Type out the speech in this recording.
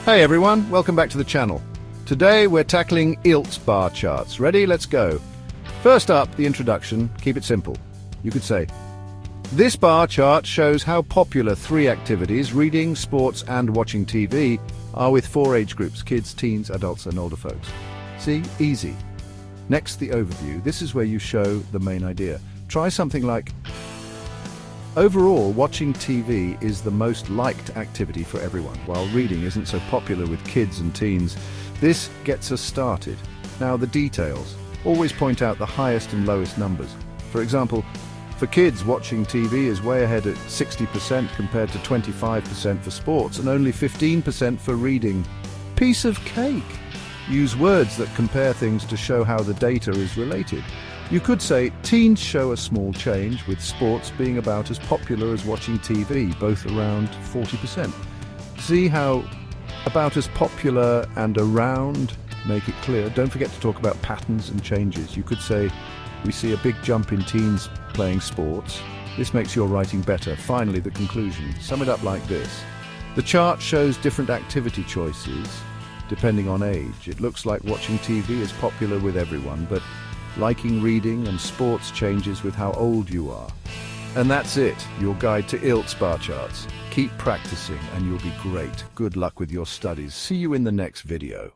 Hey everyone, welcome back to the channel. Today we're tackling IELTS bar charts. Ready? Let's go. First up, the introduction. Keep it simple. You could say, this bar chart shows how popular 3 activities, reading, sports and watching TV, are with 4 age groups, kids, teens, adults and older folks. See? Easy. Next, the overview. This is where you show the main idea. Try something like, overall, watching TV is the most liked activity for everyone, while reading isn't so popular with kids and teens. This gets us started. Now the details. Always point out the highest and lowest numbers. For example, for kids, watching TV is way ahead at 60% compared to 25% for sports and only 15% for reading. Piece of cake! Use words that compare things to show how the data is related. You could say, teens show a small change, with sports being about as popular as watching TV, both around 40%. See how about as popular and around make it clear? Don't forget to talk about patterns and changes. You could say, we see a big jump in teens playing sports. This makes your writing better. Finally, the conclusion. Sum it up like this. The chart shows different activity choices depending on age. It looks like watching TV is popular with everyone, but liking reading and sports changes with how old you are. And that's it, your guide to IELTS bar charts. Keep practicing and you'll be great. Good luck with your studies. See you in the next video.